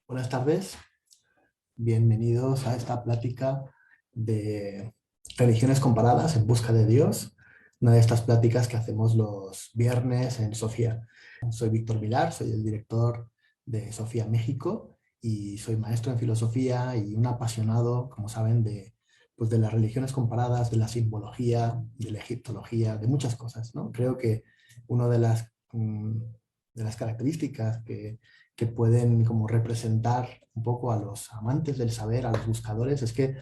Buenas tardes, bienvenidos a esta plática de religiones comparadas en busca de Dios, una de estas pláticas que hacemos los viernes en Sofía. Soy Víctor Vilar, soy el director de Sofía México y soy maestro en filosofía y un apasionado, como saben, de las religiones comparadas, de la simbología, de la egiptología, de muchas cosas, ¿no? Creo que una de las características que pueden como representar un poco a los amantes del saber, a los buscadores, es que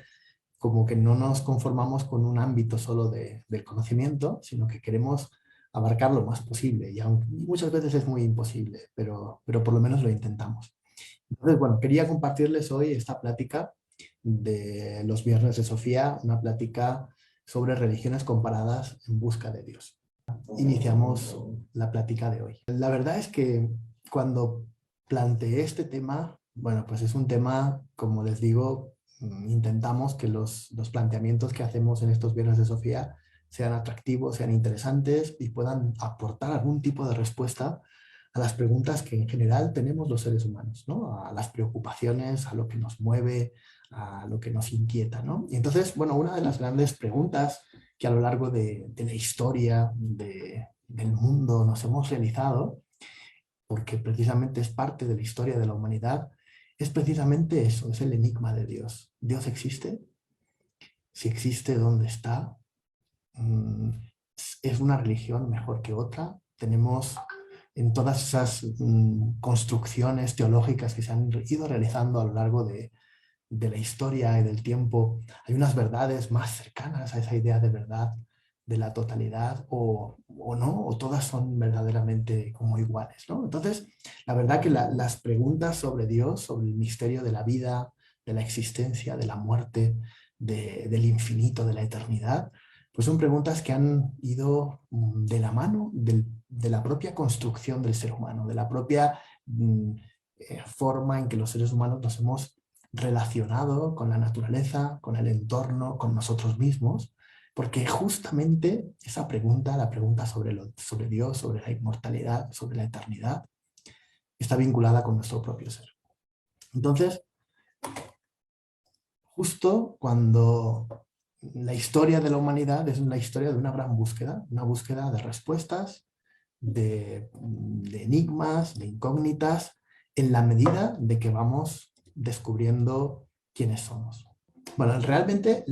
como que no nos conformamos con un ámbito solo del conocimiento, sino que queremos abarcar lo más posible. Y aunque muchas veces es muy imposible, pero por lo menos lo intentamos. Entonces, bueno, quería compartirles hoy esta plática de los viernes de Sofía, una plática sobre religiones comparadas en busca de Dios. Iniciamos la plática de hoy. La verdad es que cuando planteé este tema, bueno, pues es un tema, como les digo, intentamos que los planteamientos que hacemos en estos viernes de Sofía sean atractivos, sean interesantes y puedan aportar algún tipo de respuesta a las preguntas que en general tenemos los seres humanos, ¿no? A las preocupaciones, a lo que nos mueve, a lo que nos inquieta, ¿no? Y entonces, bueno, una de las grandes preguntas que a lo largo de la historia del mundo nos hemos realizado, porque precisamente es parte de la historia de la humanidad, es precisamente eso, es el enigma de Dios. ¿Dios existe? Si existe, ¿dónde está? Mm, ¿Es una religión mejor que otra? Tenemos en todas esas construcciones teológicas que se han ido realizando a lo largo de la historia y del tiempo, hay unas verdades más cercanas a esa idea de verdad, de la totalidad, o no, o todas son verdaderamente como iguales, ¿no? Entonces, la verdad que las preguntas sobre Dios, sobre el misterio de la vida, de la existencia, de la muerte, del infinito, de la eternidad, pues son preguntas que han ido de la mano de la propia construcción del ser humano, de la propia forma en que los seres humanos nos hemos relacionado con la naturaleza, con el entorno, con nosotros mismos, porque justamente esa pregunta, la pregunta sobre Dios, sobre la inmortalidad, sobre la eternidad, está vinculada con nuestro propio ser. Entonces, justo cuando la historia de la humanidad es la historia de una búsqueda de respuestas, de enigmas, de incógnitas, en la medida de que vamos descubriendo quiénes somos. Bueno, realmente,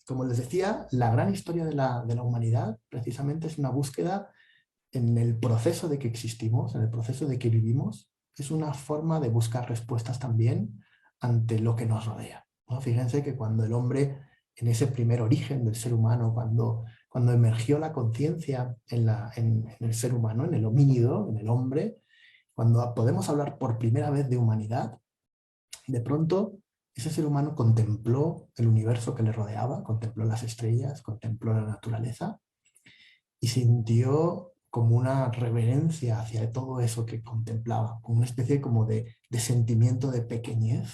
como les decía, la gran historia de la humanidad precisamente es una búsqueda en el proceso de que existimos, en el proceso de que vivimos. Es una forma de buscar respuestas también ante lo que nos rodea, ¿no? Fíjense que cuando el hombre, en ese primer origen del ser humano, cuando emergió la conciencia en el ser humano, en el homínido, en el hombre, cuando podemos hablar por primera vez de humanidad, de pronto ese ser humano contempló el universo que le rodeaba, contempló las estrellas, contempló la naturaleza y sintió como una reverencia hacia todo eso que contemplaba, como una especie como de sentimiento de pequeñez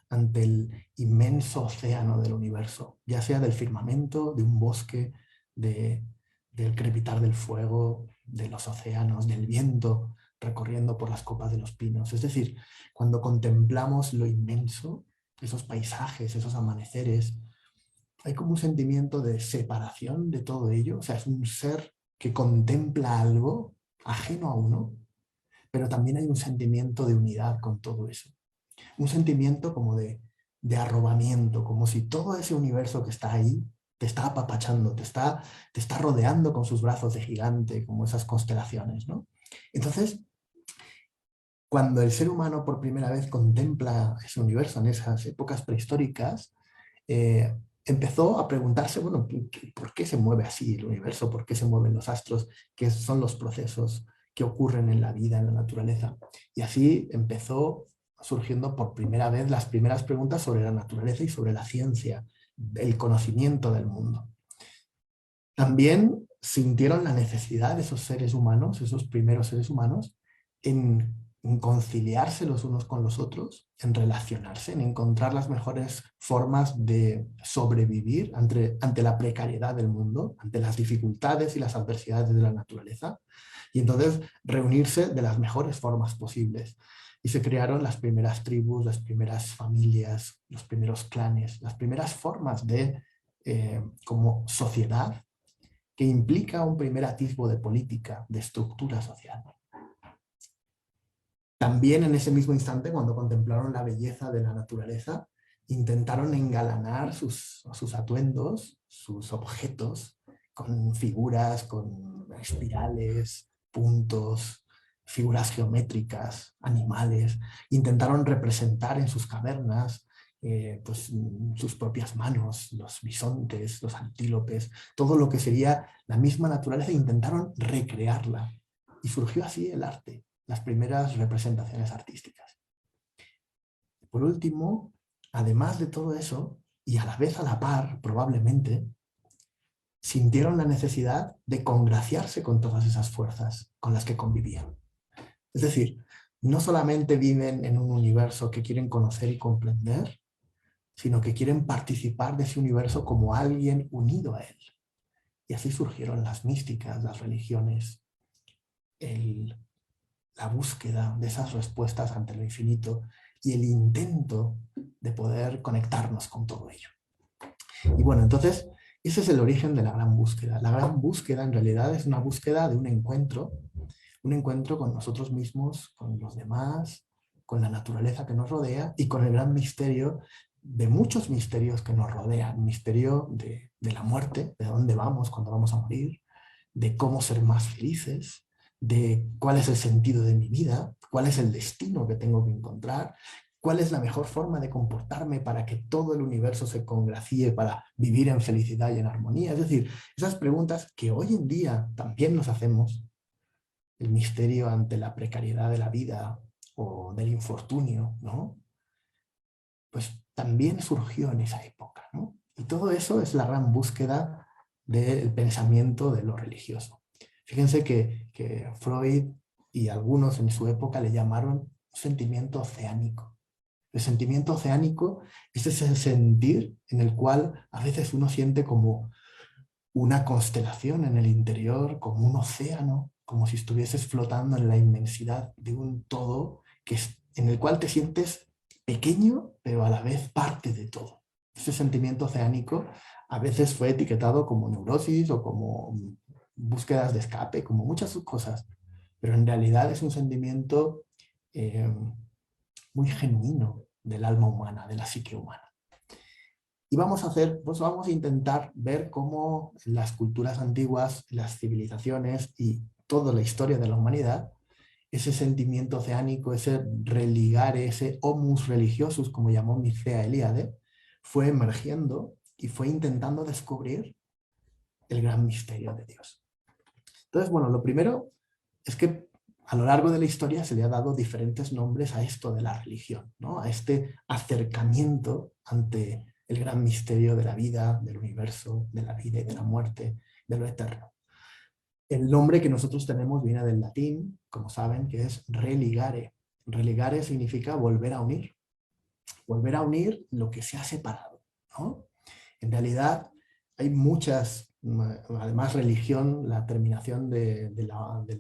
ante el inmenso océano del universo, ya sea del firmamento, de un bosque, de, del crepitar del fuego, de los océanos, del viento recorriendo por las copas de los pinos. Es decir, cuando contemplamos lo inmenso, esos paisajes, esos amaneceres, hay como un sentimiento de separación de todo ello. O sea, es un ser que contempla algo ajeno a uno, pero también hay un sentimiento de unidad con todo eso. Un sentimiento como de arrobamiento, como si todo ese universo que está ahí te está apapachando, te está rodeando con sus brazos de gigante, como esas constelaciones, ¿no? Entonces, cuando el ser humano por primera vez contempla ese universo en esas épocas prehistóricas, empezó a preguntarse, bueno, ¿por qué se mueve así el universo? ¿Por qué se mueven los astros? ¿Qué son los procesos que ocurren en la vida, en la naturaleza? Y así empezó surgiendo por primera vez las primeras preguntas sobre la naturaleza y sobre la ciencia, el conocimiento del mundo. También sintieron la necesidad de esos seres humanos, esos primeros seres humanos, en conciliarse los unos con los otros, en relacionarse, en encontrar las mejores formas de sobrevivir ante la precariedad del mundo, ante las dificultades y las adversidades de la naturaleza, y entonces reunirse de las mejores formas posibles. y se crearon las primeras tribus, las primeras familias, los primeros clanes, las primeras formas de como sociedad que implica un primer atisbo de política, de estructura social. También en ese mismo instante, cuando contemplaron la belleza de la naturaleza, intentaron engalanar sus atuendos, sus objetos, con figuras, con espirales, puntos, figuras geométricas, animales. Intentaron representar en sus cavernas pues, sus propias manos, los bisontes, los antílopes, todo lo que sería la misma naturaleza, intentaron recrearla. Y surgió así el arte, las primeras representaciones artísticas. Por último, además de todo eso, y a la vez a la par, probablemente, sintieron la necesidad de congraciarse con todas esas fuerzas con las que convivían. Es decir, no solamente viven en un universo que quieren conocer y comprender, sino que quieren participar de ese universo como alguien unido a él. Y así surgieron las místicas, las religiones, la búsqueda de esas respuestas ante lo infinito y el intento de poder conectarnos con todo ello. Y bueno, entonces, ese es el origen de la gran búsqueda. La gran búsqueda en realidad es una búsqueda de un encuentro con nosotros mismos, con los demás, con la naturaleza que nos rodea y con el gran misterio de muchos misterios que nos rodean. Misterio de la muerte, de dónde vamos cuando vamos a morir, de cómo ser más felices, de cuál es el sentido de mi vida, cuál es el destino que tengo que encontrar, cuál es la mejor forma de comportarme para que todo el universo se congracie para vivir en felicidad y en armonía. Es decir, esas preguntas que hoy en día también nos hacemos, el misterio ante la precariedad de la vida o del infortunio, ¿no? Pues también surgió en esa época, ¿no? Y todo eso es la gran búsqueda del pensamiento de lo religioso. Fíjense que Freud y algunos en su época le llamaron sentimiento oceánico. El sentimiento oceánico es ese sentir en el cual a veces uno siente como una constelación en el interior, como un océano, como si estuvieses flotando en la inmensidad de un todo en el cual te sientes pequeño, pero a la vez parte de todo. Ese sentimiento oceánico a veces fue etiquetado como neurosis o como búsquedas de escape, como muchas cosas, pero en realidad es un sentimiento muy genuino del alma humana, de la psique humana. Y vamos a intentar ver cómo las culturas antiguas, las civilizaciones y toda la historia de la humanidad, ese sentimiento oceánico, ese religar, ese homus religiosus, como llamó Mircea Eliade, fue emergiendo y fue intentando descubrir el gran misterio de Dios. Entonces, bueno, lo primero es que a lo largo de la historia se le ha dado diferentes nombres a esto de la religión, ¿no? A este acercamiento ante el gran misterio de la vida, del universo, de la vida y de la muerte, de lo eterno. El nombre que nosotros tenemos viene del latín, como saben, que es religare. Religare significa volver a unir lo que se ha separado, ¿no? En realidad hay muchas, además religión, la terminación del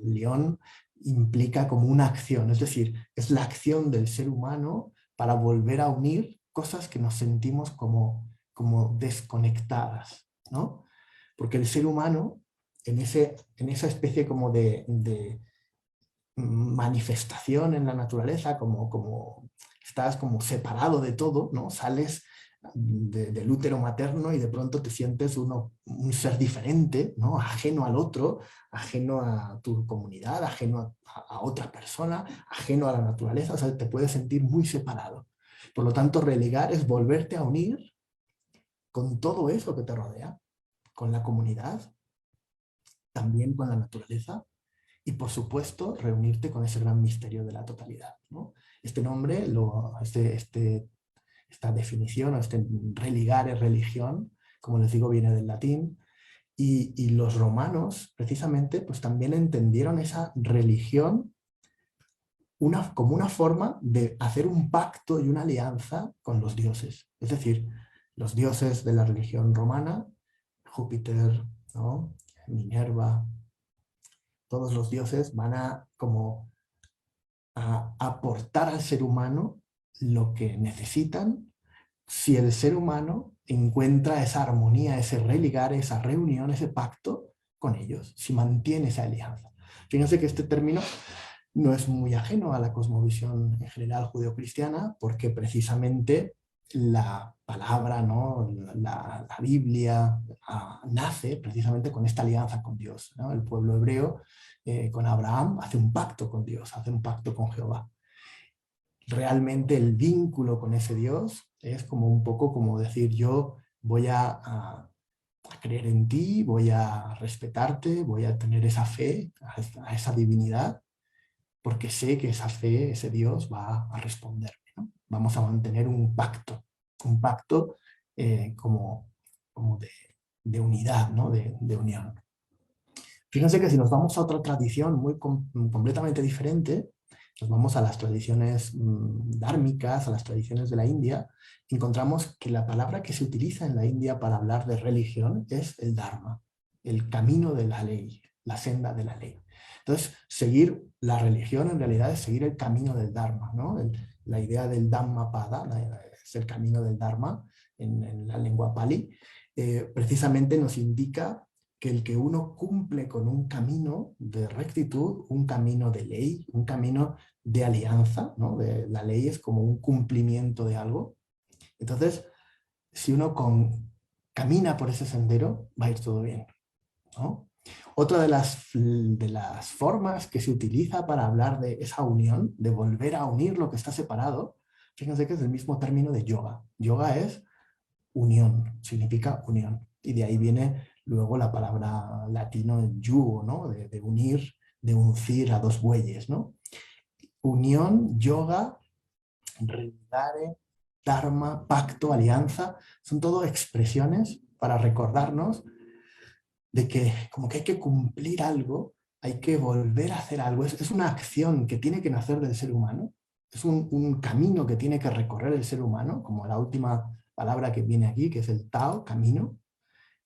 león implica como una acción, es decir, es la acción del ser humano para volver a unir cosas que nos sentimos como desconectadas, ¿no? Porque el ser humano, en esa especie como de manifestación en la naturaleza, como estás como separado de todo, ¿no? Sales del útero materno y de pronto te sientes un ser diferente, ¿no? Ajeno al otro, ajeno a tu comunidad, ajeno a otra persona, ajeno a la naturaleza, o sea, te puedes sentir muy separado. Por lo tanto, relegar es volverte a unir con todo eso que te rodea, con la comunidad, también con la naturaleza, y por supuesto reunirte con ese gran misterio de la totalidad, ¿no? Este nombre, esta definición o este religare religión, como les digo, viene del latín, y los romanos precisamente pues también entendieron esa religión como una forma de hacer un pacto y una alianza con los dioses. Es decir, los dioses de la religión romana, Júpiter, ¿no? Minerva, todos los dioses van a como a aportar al ser humano lo que necesitan si el ser humano encuentra esa armonía, ese religar, esa reunión, ese pacto con ellos, si mantiene esa alianza. Fíjense que este término no es muy ajeno a la cosmovisión en general judeocristiana, porque precisamente la palabra, ¿no? la Biblia nace precisamente con esta alianza con Dios, ¿no? El pueblo hebreo con Abraham hace un pacto con Dios, hace un pacto con Jehová. Realmente el vínculo con ese Dios es como un poco como decir, yo voy a creer en ti, voy a respetarte, voy a tener esa fe a esa divinidad, porque sé que esa fe, ese Dios va a responderme, ¿no? Vamos a mantener un pacto como de unidad, ¿no? De unión. Fíjense que si nos vamos a otra tradición completamente diferente, nos vamos a las tradiciones dármicas, a las tradiciones de la India, encontramos que la palabra que se utiliza en la India para hablar de religión es el Dharma, el camino de la ley, la senda de la ley. Entonces, seguir la religión en realidad es seguir el camino del Dharma, ¿no? La idea del Dhammapada, es el camino del Dharma en la lengua Pali, precisamente nos indica que el que uno cumple con un camino de rectitud, un camino de ley, un camino de alianza, ¿no? La ley es como un cumplimiento de algo. Entonces, si uno camina por ese sendero, va a ir todo bien, ¿no? Otra de las formas que se utiliza para hablar de esa unión, de volver a unir lo que está separado, fíjense que es el mismo término de yoga. Yoga es unión, significa unión. Y de ahí viene luego la palabra latino yugo, ¿no? De unir, de uncir a dos bueyes, ¿no? Unión, yoga, religare, dharma, pacto, alianza, son todo expresiones para recordarnos de que como que hay que cumplir algo, hay que volver a hacer algo. Es una acción que tiene que nacer del ser humano, es un camino que tiene que recorrer el ser humano, como la última palabra que viene aquí, que es el Tao, camino,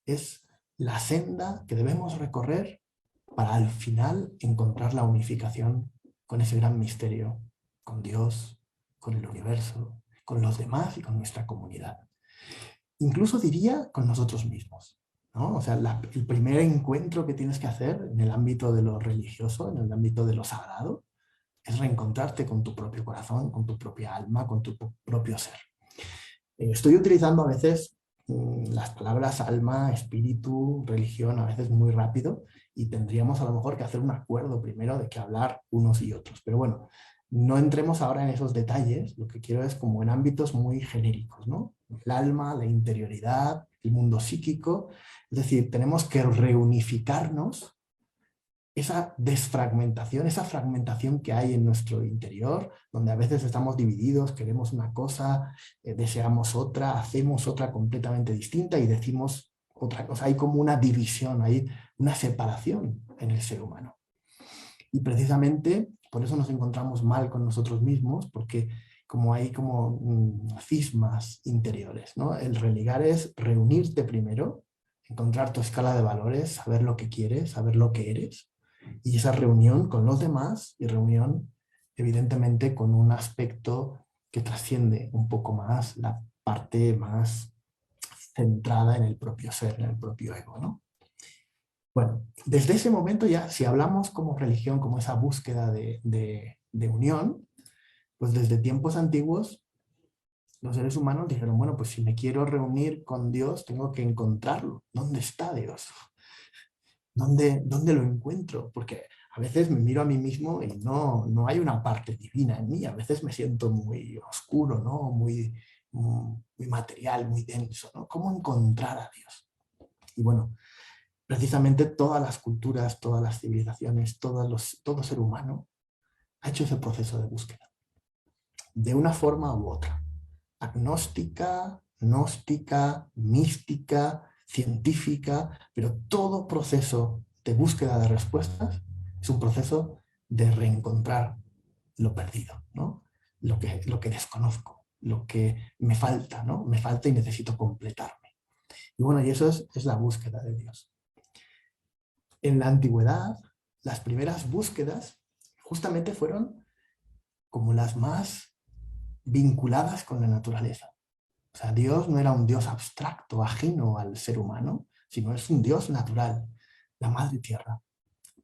es la senda que debemos recorrer para al final encontrar la unificación con ese gran misterio, con Dios, con el universo, con los demás y con nuestra comunidad. Incluso diría con nosotros mismos, ¿no? O sea, el primer encuentro que tienes que hacer en el ámbito de lo religioso, en el ámbito de lo sagrado, es reencontrarte con tu propio corazón, con tu propia alma, con tu propio ser. Estoy utilizando a veces las palabras alma, espíritu, religión, a veces muy rápido, y tendríamos a lo mejor que hacer un acuerdo primero de qué hablar unos y otros. Pero bueno, no entremos ahora en esos detalles, lo que quiero es como en ámbitos muy genéricos, ¿no? El alma, la interioridad, el mundo psíquico, es decir, tenemos que reunificarnos esa desfragmentación, esa fragmentación que hay en nuestro interior, donde a veces estamos divididos, queremos una cosa, deseamos otra, hacemos otra completamente distinta y decimos otra cosa. Hay como una división, hay una separación en el ser humano. Y precisamente por eso nos encontramos mal con nosotros mismos, porque como hay como cismas interiores, ¿no? El religar es reunirte primero, encontrar tu escala de valores, saber lo que quieres, saber lo que eres, y esa reunión con los demás y reunión evidentemente con un aspecto que trasciende un poco más la parte más centrada en el propio ser, en el propio ego, ¿no? Bueno, desde ese momento ya, si hablamos como religión, como esa búsqueda de unión, pues desde tiempos antiguos los seres humanos dijeron, bueno, pues si me quiero reunir con Dios, tengo que encontrarlo. ¿Dónde está Dios? ¿Dónde lo encuentro? Porque a veces me miro a mí mismo y no hay una parte divina en mí. A veces me siento muy oscuro, ¿no? Muy material, muy denso, ¿no? ¿Cómo encontrar a Dios? Y bueno, precisamente todas las culturas, todas las civilizaciones, todo ser humano ha hecho ese proceso de búsqueda, de una forma u otra. Agnóstica, gnóstica, mística, científica, pero todo proceso de búsqueda de respuestas es un proceso de reencontrar lo perdido, ¿no? Lo que desconozco, lo que me falta, ¿no? Me falta y necesito completarme. Y bueno, y eso es la búsqueda de Dios. En la antigüedad, las primeras búsquedas justamente fueron como las más vinculadas con la naturaleza. O sea, Dios no era un Dios abstracto, ajeno al ser humano, sino es un Dios natural, la Madre Tierra,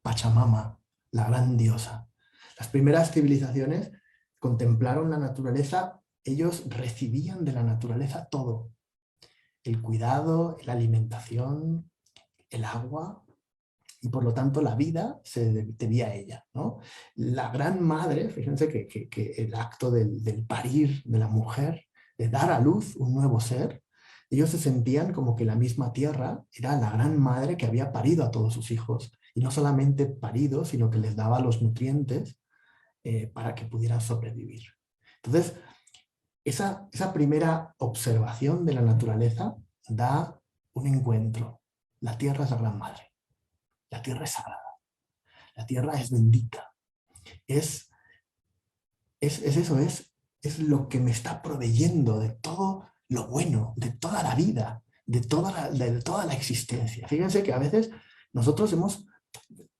Pachamama, la gran diosa. Las primeras civilizaciones contemplaron la naturaleza, ellos recibían de la naturaleza todo, el cuidado, la alimentación, el agua, y por lo tanto la vida se debía a ella, ¿no? La gran madre, fíjense que el acto del parir de la mujer, de dar a luz un nuevo ser, ellos se sentían como que la misma tierra era la gran madre que había parido a todos sus hijos, y no solamente parido, sino que les daba los nutrientes para que pudieran sobrevivir. Entonces, esa primera observación de la naturaleza da un encuentro. La tierra es la gran madre, la tierra es sagrada, la tierra es bendita, es eso, es lo que me está proveyendo de todo lo bueno, de toda la vida, de toda la existencia. Fíjense que a veces nosotros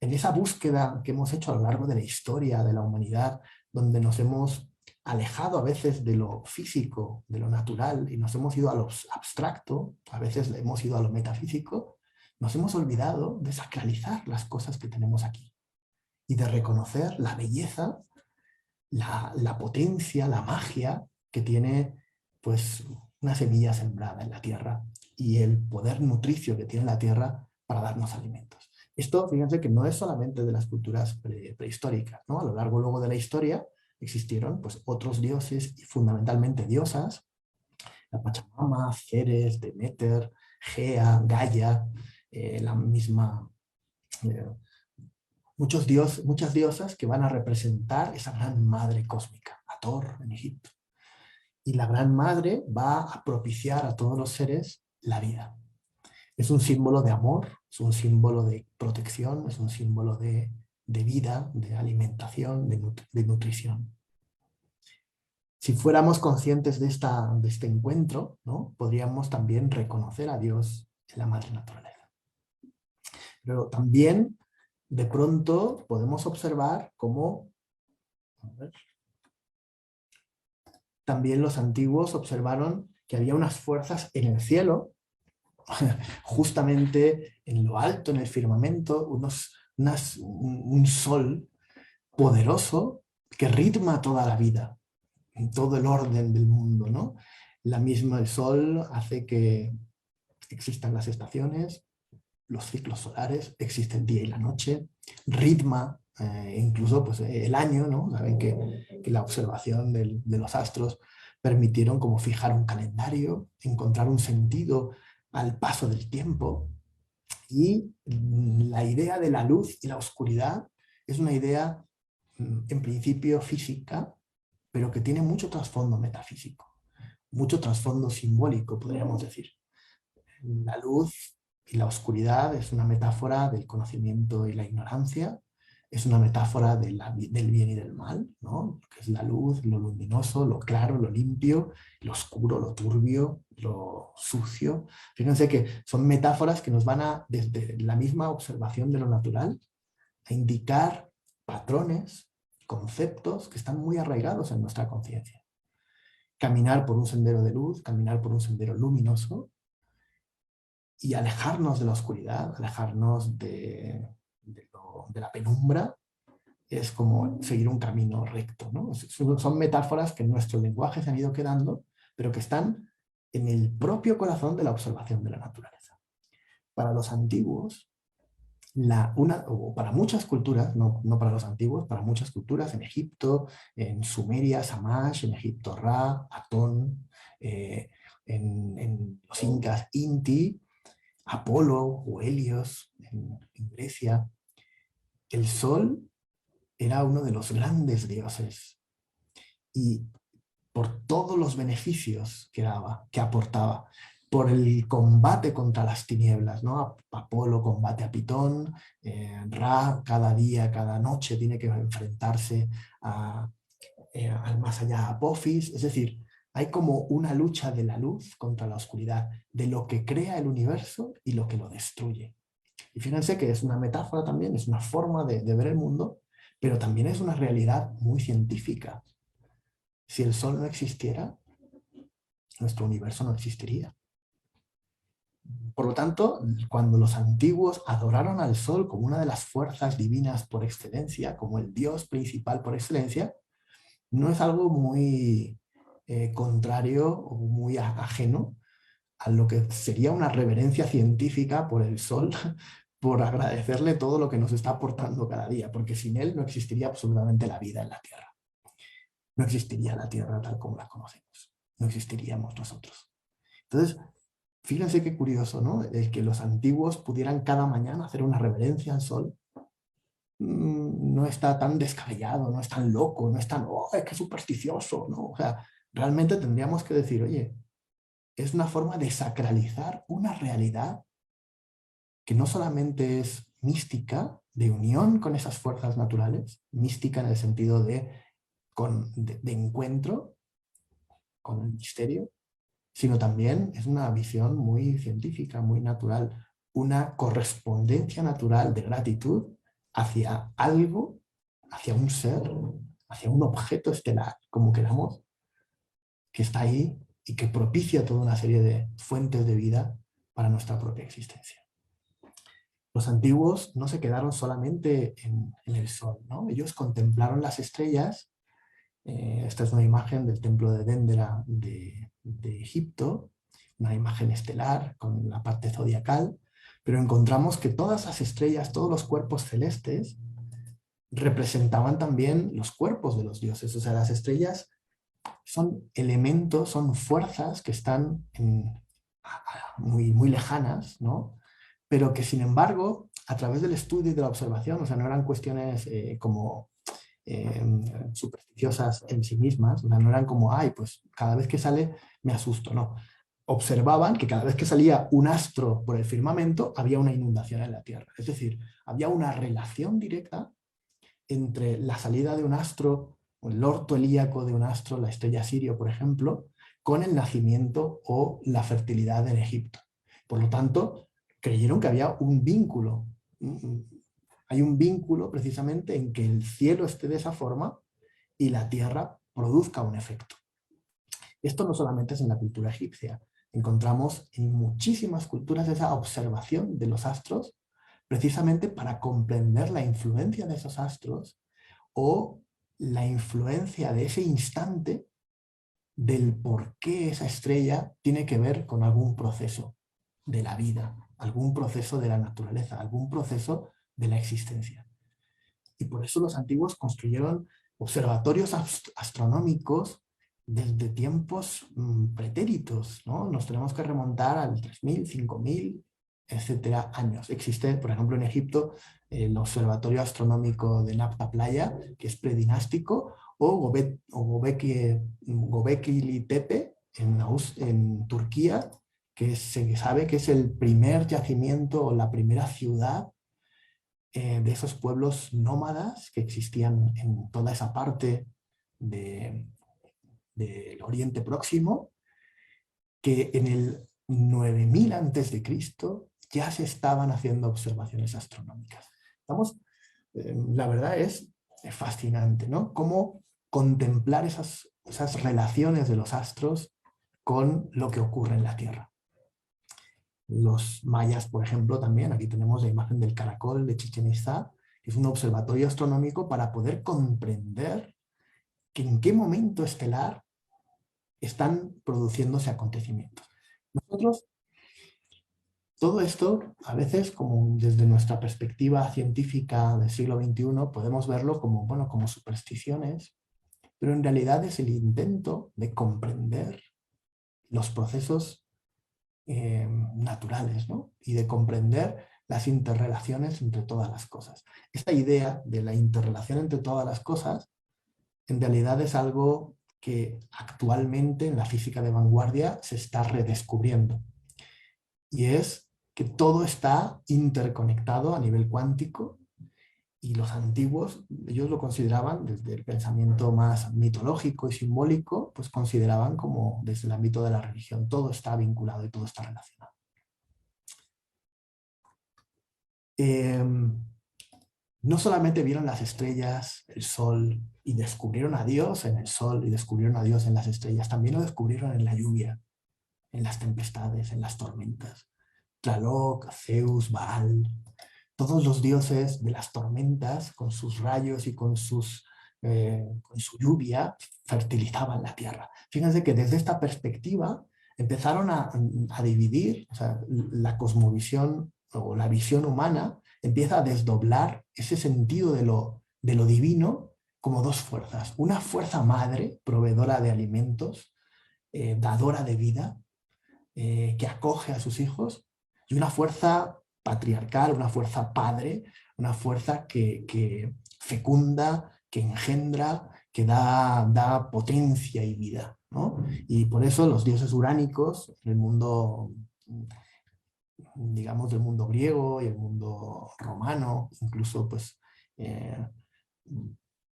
en esa búsqueda que hemos hecho a lo largo de la historia de la humanidad, donde nos hemos alejado a veces de lo físico, de lo natural, y nos hemos ido a lo abstracto, a veces hemos ido a lo metafísico, nos hemos olvidado de sacralizar las cosas que tenemos aquí y de reconocer la belleza, la potencia, la magia que tiene pues una semilla sembrada en la tierra y el poder nutricio que tiene la tierra para darnos alimentos. Esto, fíjense que no es solamente de las culturas prehistóricas, ¿no? A lo largo luego de la historia existieron pues, otros dioses y fundamentalmente diosas, la Pachamama, Ceres, Demeter, Gea, Gaia, la misma... muchas diosas que van a representar esa gran madre cósmica, Hathor en Egipto. Y la gran madre va a propiciar a todos los seres la vida. Es un símbolo de amor, es un símbolo de protección, es un símbolo de vida, de alimentación, de nutrición. Si fuéramos conscientes de este encuentro, ¿no? Podríamos también reconocer a Dios en la madre naturaleza. Pero también, de pronto, podemos observar cómo también los antiguos observaron que había unas fuerzas en el cielo, justamente en lo alto, en el firmamento, un sol poderoso que ritma toda la vida, todo el orden del mundo, ¿no? El sol hace que existan las estaciones, los ciclos solares, existe el día y la noche, ritma incluso pues, el año, ¿no? Saben que la observación de los astros permitieron como fijar un calendario, encontrar un sentido al paso del tiempo, y la idea de la luz y la oscuridad es una idea en principio física, pero que tiene mucho trasfondo metafísico, mucho trasfondo simbólico, podríamos decir. La luz y la oscuridad es una metáfora del conocimiento y la ignorancia, es una metáfora del bien y del mal, ¿no? Que es la luz, lo luminoso, lo claro, lo limpio, lo oscuro, lo turbio, lo sucio. Fíjense que son metáforas que nos van desde la misma observación de lo natural, a indicar patrones, conceptos que están muy arraigados en nuestra conciencia. Caminar por un sendero de luz, caminar por un sendero luminoso, y alejarnos de la oscuridad, alejarnos de la penumbra, es como seguir un camino recto, ¿no? Son metáforas que en nuestro lenguaje se han ido quedando, pero que están en el propio corazón de la observación de la naturaleza. Para los antiguos, o para muchas culturas, no para los antiguos, para muchas culturas, en Egipto, en Sumeria, Shamash, en Egipto, Ra, Atón, en los incas, Inti, Apolo o Helios en Grecia, el sol era uno de los grandes dioses y por todos los beneficios que daba, que aportaba, por el combate contra las tinieblas, ¿no? Apolo combate a Pitón, Ra cada día, cada noche tiene que enfrentarse al más allá a Apophis, es decir, hay como una lucha de la luz contra la oscuridad, de lo que crea el universo y lo que lo destruye. Y fíjense que es una metáfora también, es una forma de ver el mundo, pero también es una realidad muy científica. Si el Sol no existiera, nuestro universo no existiría. Por lo tanto, cuando los antiguos adoraron al Sol como una de las fuerzas divinas por excelencia, como el Dios principal por excelencia, no es algo muy contrario o muy ajeno a lo que sería una reverencia científica por el Sol, por agradecerle todo lo que nos está aportando cada día, porque sin él no existiría absolutamente la vida en la Tierra. No existiría la Tierra tal como la conocemos. No existiríamos nosotros. Entonces, fíjense qué curioso, ¿no? El que los antiguos pudieran cada mañana hacer una reverencia al Sol no está tan descabellado, no es tan loco, no es tan, oh, es que supersticioso, ¿no? O sea, realmente tendríamos que decir, oye, es una forma de sacralizar una realidad que no solamente es mística, de unión con esas fuerzas naturales, mística en el sentido de encuentro con el misterio, sino también es una visión muy científica, muy natural, una correspondencia natural de gratitud hacia algo, hacia un ser, hacia un objeto estelar, como queramos, que está ahí y que propicia toda una serie de fuentes de vida para nuestra propia existencia. Los antiguos no se quedaron solamente en el sol, ¿no? Ellos contemplaron las estrellas. Esta es una imagen del templo de Dendera de Egipto, una imagen estelar con la parte zodiacal, pero encontramos que todas las estrellas, todos los cuerpos celestes, representaban también los cuerpos de los dioses. O sea, las estrellas son elementos, son fuerzas que están muy, muy lejanas, ¿no? Pero que sin embargo, a través del estudio y de la observación, o sea, no eran cuestiones como supersticiosas en sí mismas, o sea, no eran como, ay, pues cada vez que sale me asusto, no. Observaban que cada vez que salía un astro por el firmamento había una inundación en la Tierra. Es decir, había una relación directa entre la salida de un astro, o el orto helíaco de un astro, la estrella Sirio, por ejemplo, con el nacimiento o la fertilidad en Egipto. Por lo tanto, creyeron que había un vínculo. Hay un vínculo precisamente en que el cielo esté de esa forma y la tierra produzca un efecto. Esto no solamente es en la cultura egipcia. Encontramos en muchísimas culturas esa observación de los astros precisamente para comprender la influencia de esos astros o la influencia de ese instante del por qué esa estrella tiene que ver con algún proceso de la vida, algún proceso de la naturaleza, algún proceso de la existencia. Y por eso los antiguos construyeron observatorios astronómicos desde tiempos pretéritos, ¿no? Nos tenemos que remontar al 3000, 5000, etcétera, años. Existe, por ejemplo, en Egipto, el Observatorio Astronómico de Napta Playa, que es predinástico, o Göbekli Tepe, en Turquía, que se sabe que es el primer yacimiento o la primera ciudad de esos pueblos nómadas que existían en toda esa parte del Oriente Próximo, que en el 9000 a.C. ya se estaban haciendo observaciones astronómicas. La verdad es fascinante, ¿no? Cómo contemplar esas relaciones de los astros con lo que ocurre en la Tierra. Los mayas, por ejemplo, también, aquí tenemos la imagen del caracol de Chichén Itzá, que es un observatorio astronómico para poder comprender que en qué momento estelar están produciéndose acontecimientos. Nosotros, todo esto, a veces, como desde nuestra perspectiva científica del siglo XXI, podemos verlo como, bueno, como supersticiones, pero en realidad es el intento de comprender los procesos naturales, ¿no? Y de comprender las interrelaciones entre todas las cosas. Esta idea de la interrelación entre todas las cosas en realidad es algo que actualmente en la física de vanguardia se está redescubriendo. Y es que todo está interconectado a nivel cuántico y los antiguos, ellos lo consideraban desde el pensamiento más mitológico y simbólico, pues consideraban como desde el ámbito de la religión, todo está vinculado y todo está relacionado. no solamente vieron las estrellas, el sol, y descubrieron a Dios en el sol y descubrieron a Dios en las estrellas, también lo descubrieron en la lluvia, en las tempestades, en las tormentas. Tlaloc, Zeus, Baal, todos los dioses de las tormentas, con sus rayos y con su lluvia, fertilizaban la tierra. Fíjense que desde esta perspectiva empezaron a dividir, o sea, la cosmovisión o la visión humana empieza a desdoblar ese sentido de lo divino como dos fuerzas. Una fuerza madre, proveedora de alimentos, dadora de vida, que acoge a sus hijos, y una fuerza patriarcal, una fuerza padre, una fuerza que fecunda, que engendra, que da potencia y vida, ¿no? Y por eso los dioses uránicos, en el mundo, digamos, del mundo griego y el mundo romano, incluso pues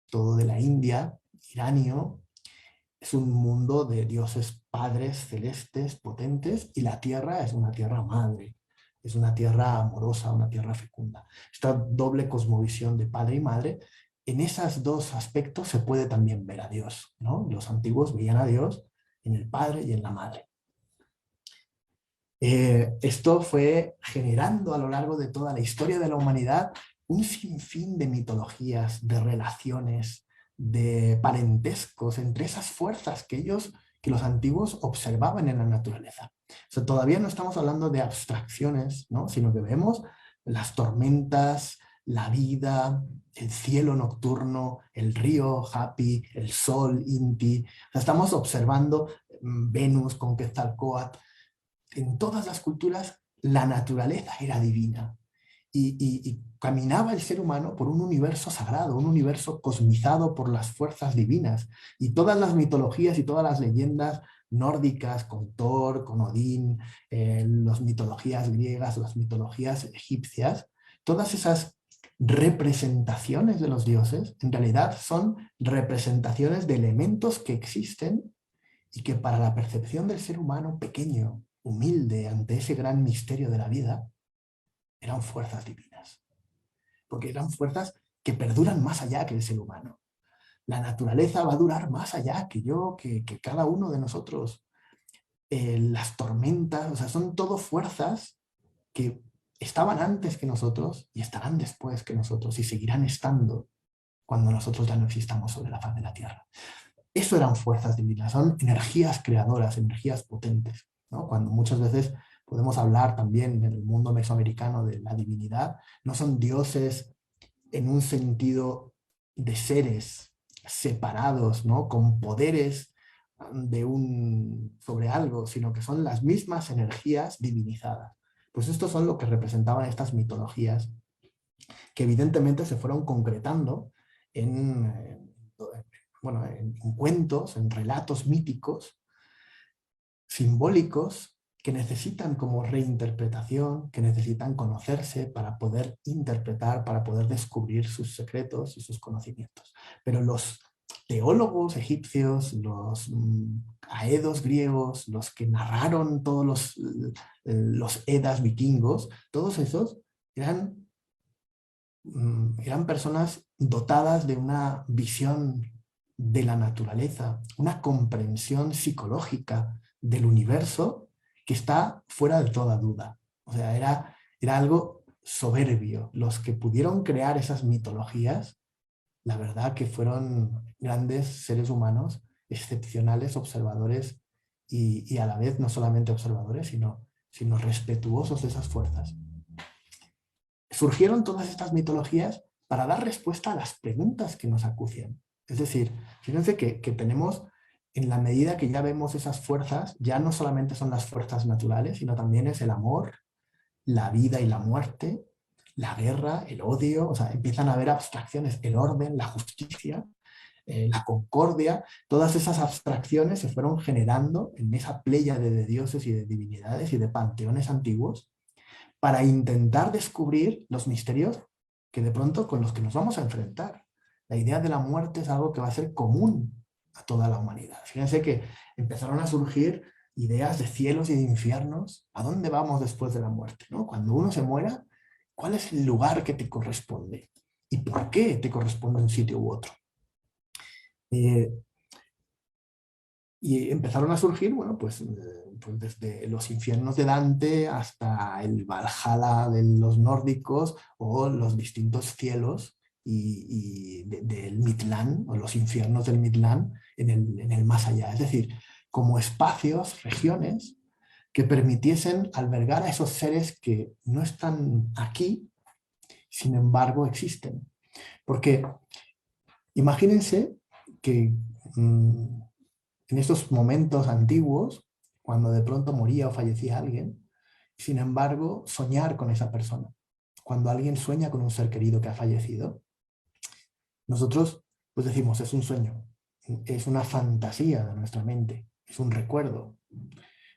todo de la India, iranio, es un mundo de dioses padres celestes, potentes, y la tierra es una tierra madre, es una tierra amorosa, una tierra fecunda. Esta doble cosmovisión de padre y madre, en esos dos aspectos se puede también ver a Dios, ¿no? Los antiguos veían a Dios en el padre y en la madre. Esto fue generando a lo largo de toda la historia de la humanidad un sinfín de mitologías, de relaciones, de parentescos entre esas fuerzas que los antiguos observaban en la naturaleza. O sea, todavía no estamos hablando de abstracciones, ¿no? Sino que vemos las tormentas, la vida, el cielo nocturno, el río Hapi, el sol Inti. O sea, estamos observando Venus con Quetzalcóatl. En todas las culturas la naturaleza era divina y caminaba el ser humano por un universo sagrado, un universo cosmizado por las fuerzas divinas. Y todas las mitologías y todas las leyendas nórdicas, con Thor, con Odín, las mitologías griegas, las mitologías egipcias, todas esas representaciones de los dioses, en realidad son representaciones de elementos que existen y que para la percepción del ser humano pequeño, humilde ante ese gran misterio de la vida, eran fuerzas divinas. Porque eran fuerzas que perduran más allá que el ser humano. La naturaleza va a durar más allá que yo, que cada uno de nosotros. Las tormentas, o sea, son todo fuerzas que estaban antes que nosotros y estarán después que nosotros y seguirán estando cuando nosotros ya no existamos sobre la faz de la Tierra. Eso eran fuerzas divinas, son energías creadoras, energías potentes, ¿no? Cuando muchas veces podemos hablar también en el mundo mesoamericano de la divinidad, no son dioses en un sentido de seres separados, ¿no? Con poderes sobre algo, sino que son las mismas energías divinizadas. Pues estos son lo que representaban estas mitologías, que evidentemente se fueron concretando en cuentos, en relatos míticos, simbólicos, que necesitan como reinterpretación, que necesitan conocerse para poder interpretar, para poder descubrir sus secretos y sus conocimientos. Pero los teólogos egipcios, los aedos griegos, los que narraron todos los Edas vikingos, todos esos eran personas dotadas de una visión de la naturaleza, una comprensión psicológica del universo que está fuera de toda duda. O sea, era algo soberbio. Los que pudieron crear esas mitologías, la verdad que fueron grandes seres humanos, excepcionales observadores y a la vez no solamente observadores, sino respetuosos de esas fuerzas. Surgieron todas estas mitologías para dar respuesta a las preguntas que nos acucian. Es decir, fíjense que tenemos, en la medida que ya vemos esas fuerzas, ya no solamente son las fuerzas naturales, sino también es el amor, la vida y la muerte, la guerra, el odio, o sea, empiezan a haber abstracciones, el orden, la justicia, la concordia, todas esas abstracciones se fueron generando en esa pléyade de dioses y de divinidades y de panteones antiguos, para intentar descubrir los misterios que de pronto con los que nos vamos a enfrentar. La idea de la muerte es algo que va a ser común a toda la humanidad. Fíjense que empezaron a surgir ideas de cielos y de infiernos. ¿A dónde vamos después de la muerte? ¿No? Cuando uno se muera, ¿cuál es el lugar que te corresponde? y por qué te corresponde un sitio u otro. Eh, y empezaron a surgir, bueno, pues desde los infiernos de Dante hasta el Valhalla de los nórdicos o los distintos cielos del Midland o los infiernos del Midland en el más allá. Es decir, como espacios, regiones que permitiesen albergar a esos seres que no están aquí, sin embargo existen. Porque imagínense que en estos momentos antiguos, cuando de pronto moría o fallecía alguien, sin embargo, soñar con esa persona. Cuando alguien sueña con un ser querido que ha fallecido, nosotros pues decimos, es un sueño, es una fantasía de nuestra mente, es un recuerdo.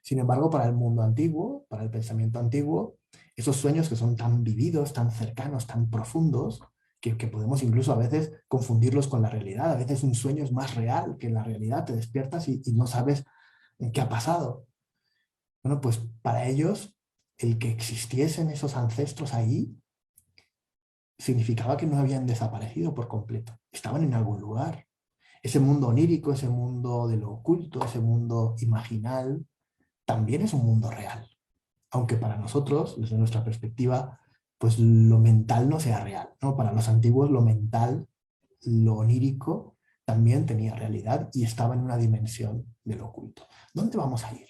Sin embargo, para el mundo antiguo, para el pensamiento antiguo, esos sueños que son tan vividos, tan cercanos, tan profundos, que podemos incluso a veces confundirlos con la realidad. A veces un sueño es más real que la realidad. Te despiertas y no sabes qué ha pasado. Bueno, pues para ellos, el que existiesen esos ancestros ahí significaba que no habían desaparecido por completo. Estaban en algún lugar. Ese mundo onírico, ese mundo de lo oculto, ese mundo imaginal, también es un mundo real. Aunque para nosotros, desde nuestra perspectiva, pues lo mental no sea real, ¿no? Para los antiguos lo mental, lo onírico, también tenía realidad y estaba en una dimensión de lo oculto. ¿Dónde vamos a ir?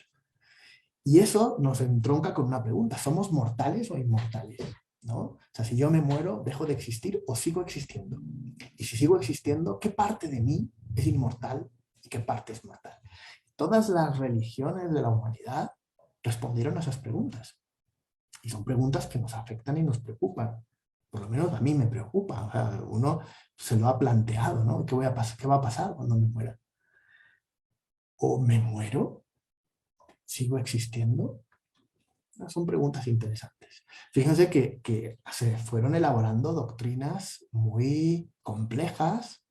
Y eso nos entronca con una pregunta, ¿somos mortales o inmortales? ¿No? O sea, si yo me muero, ¿dejo de existir o sigo existiendo? Y si sigo existiendo, ¿qué parte de mí es inmortal y qué parte es mortal? Todas las religiones de la humanidad respondieron a esas preguntas. Y son preguntas que nos afectan y nos preocupan. Por lo menos a mí me preocupa. O sea, uno se lo ha planteado, ¿no? ¿Qué va a pasar cuando me muera? ¿O me muero? ¿Sigo existiendo? Son preguntas interesantes. Fíjense que se fueron elaborando doctrinas muy complejas,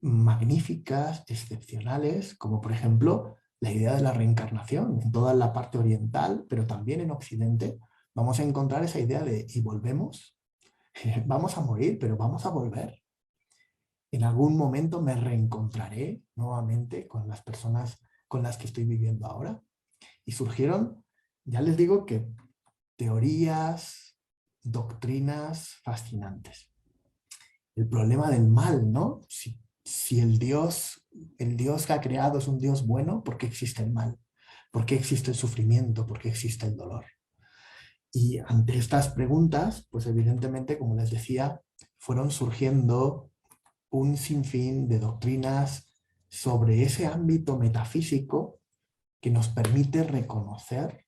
magníficas, excepcionales, como por ejemplo la idea de la reencarnación en toda la parte oriental, pero también en Occidente. Vamos a encontrar esa idea de ¿y volvemos? Vamos a morir, pero vamos a volver. En algún momento me reencontraré nuevamente con las personas con las que estoy viviendo ahora. Y surgieron, ya les digo que teorías, doctrinas fascinantes. El problema del mal, ¿no? Si el Dios que ha creado es un Dios bueno, ¿por qué existe el mal? ¿Por qué existe el sufrimiento? ¿Por qué existe el dolor? Y ante estas preguntas, pues evidentemente, como les decía, fueron surgiendo un sinfín de doctrinas sobre ese ámbito metafísico que nos permite reconocer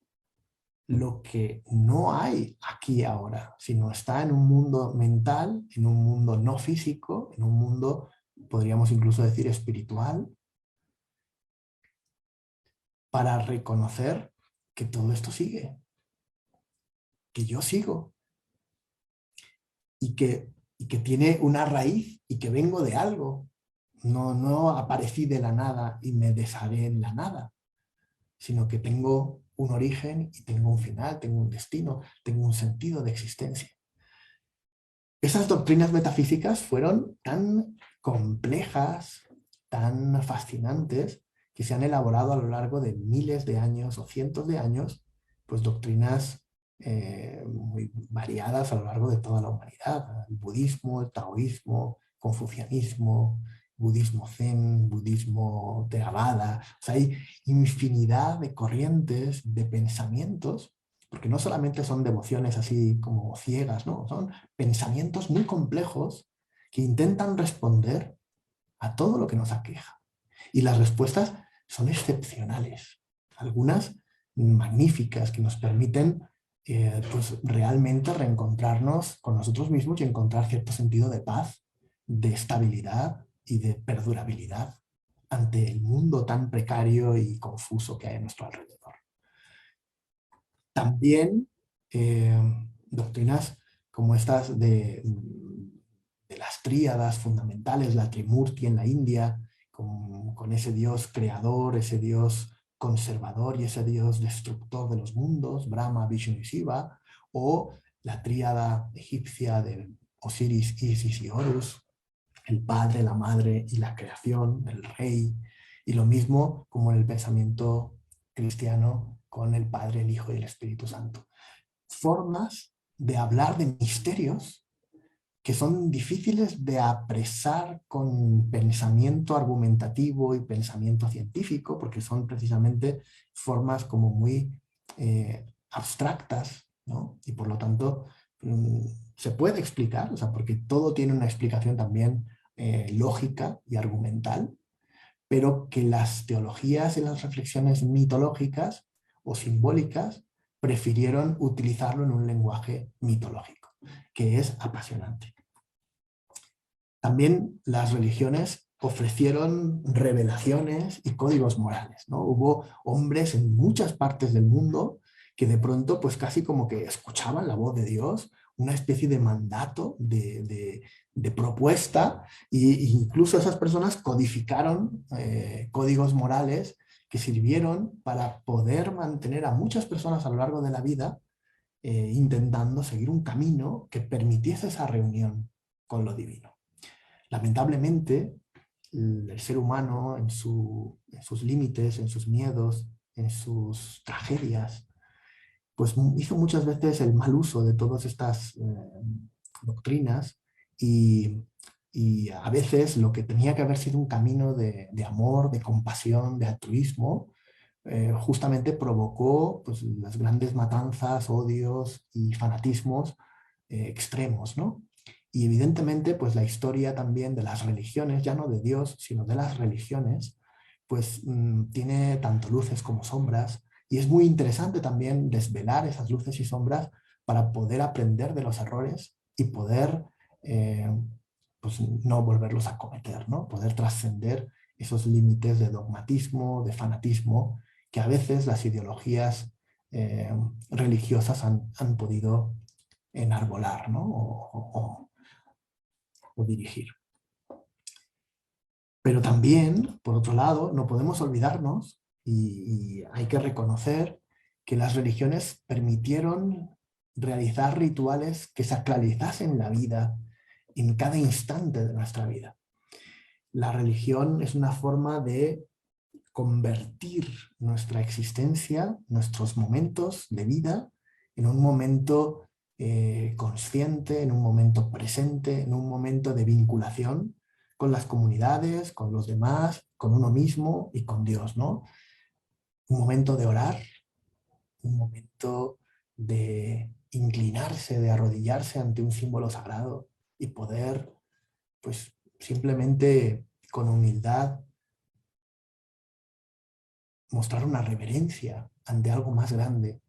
lo que no hay aquí ahora, sino está en un mundo mental, en un mundo no físico, en un mundo, podríamos incluso decir, espiritual, para reconocer que todo esto sigue, que yo sigo y que tiene una raíz y que vengo de algo. No aparecí de la nada y me desharé en la nada, sino que tengo un origen y tengo un final, tengo un destino, tengo un sentido de existencia. Esas doctrinas metafísicas fueron tan complejas, tan fascinantes, que se han elaborado a lo largo de miles de años o cientos de años, pues doctrinas muy variadas a lo largo de toda la humanidad. El budismo, el taoísmo, confucianismo, budismo zen, budismo theravada. O sea, hay infinidad de corrientes, de pensamientos, porque no solamente son devociones así como ciegas, ¿no? Son pensamientos muy complejos que intentan responder a todo lo que nos aqueja. Y las respuestas son excepcionales, algunas magníficas que nos permiten pues realmente reencontrarnos con nosotros mismos y encontrar cierto sentido de paz, de estabilidad y de perdurabilidad ante el mundo tan precario y confuso que hay a nuestro alrededor. También eh, doctrinas como estas de las tríadas fundamentales, la Trimurti en la India, con ese Dios creador, ese Dios conservador y ese Dios destructor de los mundos, Brahma, Vishnu y Shiva, o la tríada egipcia de Osiris, Isis y Horus, el padre, la madre y la creación, el rey, y lo mismo como en el pensamiento cristiano con el Padre, el Hijo y el Espíritu Santo. Formas de hablar de misterios que son difíciles de apresar con pensamiento argumentativo y pensamiento científico, porque son precisamente formas como muy abstractas, ¿no? Y por lo tanto se puede explicar, o sea, porque todo tiene una explicación también lógica y argumental, pero que las teologías y las reflexiones mitológicas o simbólicas prefirieron utilizarlo en un lenguaje mitológico, que es apasionante. También las religiones ofrecieron revelaciones y códigos morales, ¿no? Hubo hombres en muchas partes del mundo que de pronto pues casi como que escuchaban la voz de Dios, una especie de mandato, de propuesta, e incluso esas personas codificaron códigos morales que sirvieron para poder mantener a muchas personas a lo largo de la vida intentando seguir un camino que permitiese esa reunión con lo divino. Lamentablemente, el ser humano en sus límites, en sus miedos, en sus tragedias, pues hizo muchas veces el mal uso de todas estas doctrinas y, y a veces lo que tenía que haber sido un camino de amor, de compasión, de altruismo, justamente provocó pues, las grandes matanzas, odios y fanatismos extremos, ¿no? Y evidentemente, pues la historia también de las religiones, ya no de Dios, sino de las religiones, pues tiene tanto luces como sombras, y es muy interesante también desvelar esas luces y sombras para poder aprender de los errores y poder eh, pues, no volverlos a cometer, ¿no? Poder trascender esos límites de dogmatismo, de fanatismo, que a veces las ideologías religiosas han podido enarbolar, ¿no? O dirigir. Pero también, por otro lado, no podemos olvidarnos y hay que reconocer que las religiones permitieron realizar rituales que sacralizasen la vida en cada instante de nuestra vida. La religión es una forma de convertir nuestra existencia, nuestros momentos de vida, en un momento consciente, en un momento presente, en un momento de vinculación con las comunidades, con los demás, con uno mismo y con Dios, ¿no? Un momento de orar, un momento de inclinarse, de arrodillarse ante un símbolo sagrado y poder, pues, simplemente con humildad mostrar una reverencia ante algo más grande,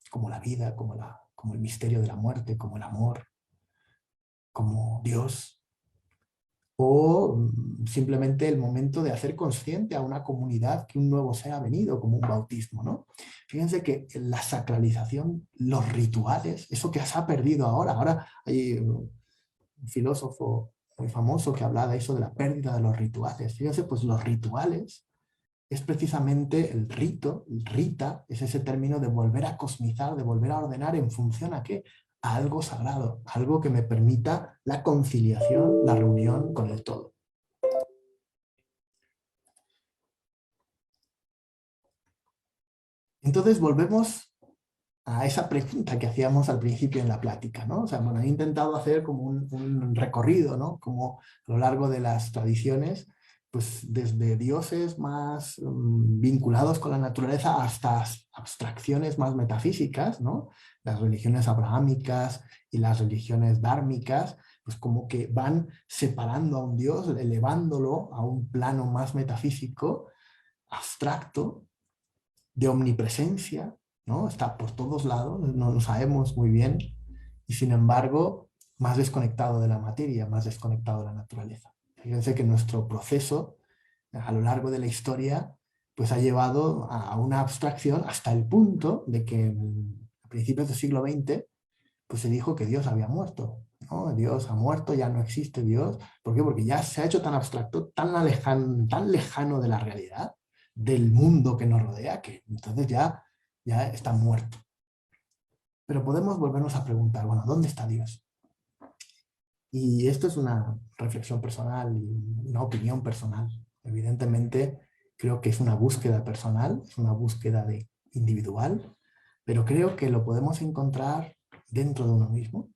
como la vida, como el misterio de la muerte, como el amor, como Dios, o simplemente el momento de hacer consciente a una comunidad que un nuevo ser ha venido, como un bautismo, ¿no? Fíjense que la sacralización, los rituales, eso que se ha perdido ahora hay un filósofo muy famoso que habla de eso, de la pérdida de los rituales. Fíjense, pues los rituales es precisamente el rito, el rita, es ese término de volver a cosmizar, de volver a ordenar en función a qué, a algo sagrado, algo que me permita la conciliación, la reunión con el todo. Entonces volvemos a esa pregunta que hacíamos al principio en la plática, ¿no? O sea, bueno, he intentado hacer como un recorrido, ¿no? Como a lo largo de las tradiciones, pues desde dioses más vinculados con la naturaleza hasta abstracciones más metafísicas, ¿no? Las religiones abrahámicas y las religiones dármicas, pues como que van separando a un dios, elevándolo a un plano más metafísico, abstracto, de omnipresencia, ¿no? Está por todos lados, no lo sabemos muy bien, y sin embargo, más desconectado de la materia, más desconectado de la naturaleza. Fíjense que nuestro proceso a lo largo de la historia pues ha llevado a una abstracción hasta el punto de que a principios del siglo XX pues se dijo que Dios había muerto, ¿no? Dios ha muerto, ya no existe Dios. ¿Por qué? Porque ya se ha hecho tan abstracto, tan lejano de la realidad, del mundo que nos rodea, que entonces ya está muerto. Pero podemos volvernos a preguntar, bueno, ¿dónde está Dios? Y esto es una reflexión personal y una opinión personal. Evidentemente, creo que es una búsqueda personal, es una búsqueda individual, pero creo que lo podemos encontrar dentro de uno mismo,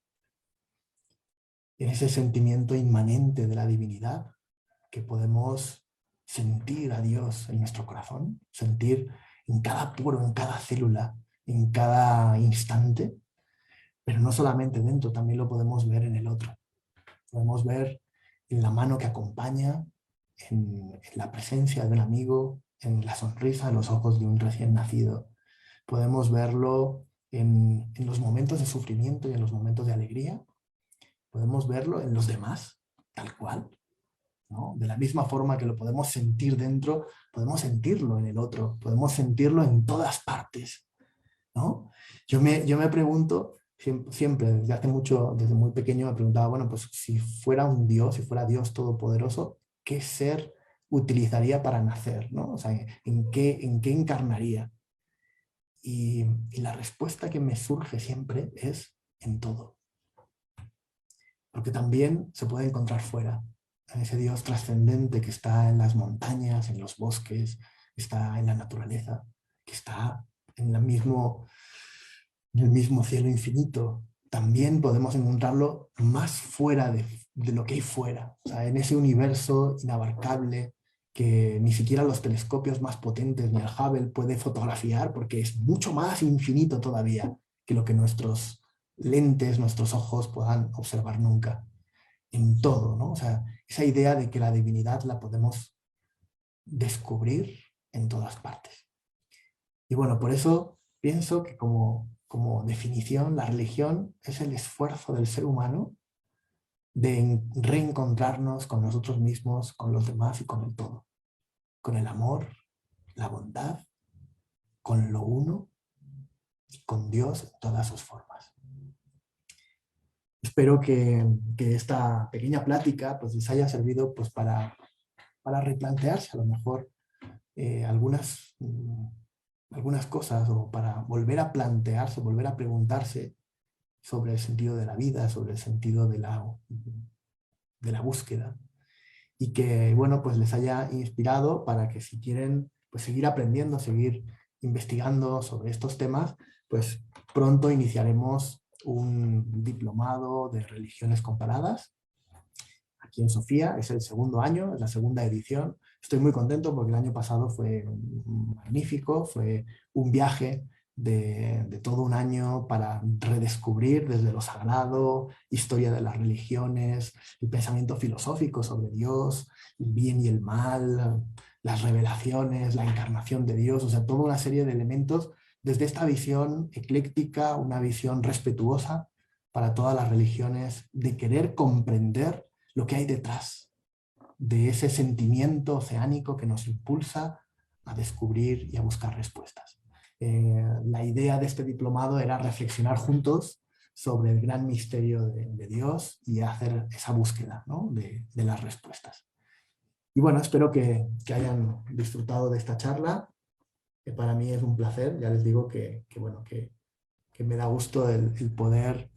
en ese sentimiento inmanente de la divinidad, que podemos sentir a Dios en nuestro corazón, sentir en cada poro, en cada célula, en cada instante, pero no solamente dentro, también lo podemos ver en el otro. Podemos ver en la mano que acompaña, en la presencia de un amigo, en la sonrisa en los ojos de un recién nacido. Podemos verlo en los momentos de sufrimiento y en los momentos de alegría. Podemos verlo en los demás, tal cual, ¿no? De la misma forma que lo podemos sentir dentro, podemos sentirlo en el otro, podemos sentirlo en todas partes, ¿no? Yo me pregunto, siempre, desde hace mucho, desde muy pequeño me preguntaba, bueno, pues si fuera un Dios, si fuera Dios todopoderoso, ¿qué ser utilizaría para nacer? ¿No? O sea, ¿en qué encarnaría? Y la respuesta que me surge siempre es en todo. Porque también se puede encontrar fuera, en ese Dios trascendente que está en las montañas, en los bosques, está en la naturaleza, que está en el mismo cielo infinito. También podemos encontrarlo más fuera de lo que hay fuera, o sea, en ese universo inabarcable que ni siquiera los telescopios más potentes ni el Hubble puede fotografiar porque es mucho más infinito todavía que lo que nuestros lentes, nuestros ojos puedan observar nunca. En todo, ¿no? O sea, esa idea de que la divinidad la podemos descubrir en todas partes. Y bueno, por eso pienso que como definición, la religión es el esfuerzo del ser humano de reencontrarnos con nosotros mismos, con los demás y con el todo. Con el amor, la bondad, con lo uno y con Dios en todas sus formas. Espero que esta pequeña plática pues, les haya servido pues, para replantearse a lo mejor algunas cosas o para volver a plantearse, volver a preguntarse sobre el sentido de la vida, sobre el sentido de la búsqueda y que, bueno, pues les haya inspirado para que si quieren pues seguir aprendiendo, seguir investigando sobre estos temas, pues pronto iniciaremos un diplomado de religiones comparadas aquí en Sofía. Es el segundo año, es la segunda edición. Estoy muy contento porque el año pasado fue magnífico, fue un viaje de todo un año para redescubrir desde lo sagrado, historia de las religiones, el pensamiento filosófico sobre Dios, el bien y el mal, las revelaciones, la encarnación de Dios, o sea, toda una serie de elementos desde esta visión ecléctica, una visión respetuosa para todas las religiones, de querer comprender lo que hay detrás de ese sentimiento oceánico que nos impulsa a descubrir y a buscar respuestas. La idea de este diplomado era reflexionar juntos sobre el gran misterio de Dios y hacer esa búsqueda, ¿no? de las respuestas. Y bueno, espero que hayan disfrutado de esta charla, que para mí es un placer. Ya les digo que me da gusto el poder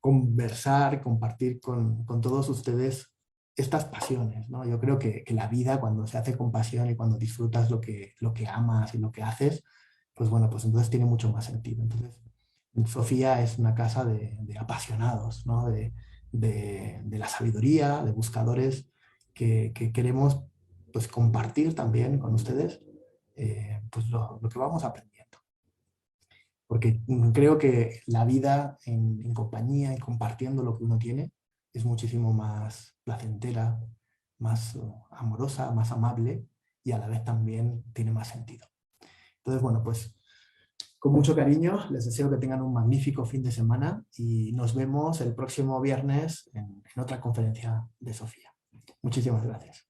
conversar, compartir con todos ustedes estas pasiones, ¿no? Yo creo que la vida, cuando se hace con pasión y cuando disfrutas lo que amas y lo que haces, pues bueno, pues entonces tiene mucho más sentido. Entonces, Sofía es una casa de apasionados, ¿no? De la sabiduría, de buscadores que queremos pues compartir también con ustedes pues lo que vamos aprendiendo. Porque creo que la vida en compañía y compartiendo lo que uno tiene es muchísimo más placentera, más amorosa, más amable y a la vez también tiene más sentido. Entonces, bueno, pues con mucho cariño les deseo que tengan un magnífico fin de semana y nos vemos el próximo viernes en otra conferencia de Sofía. Muchísimas gracias.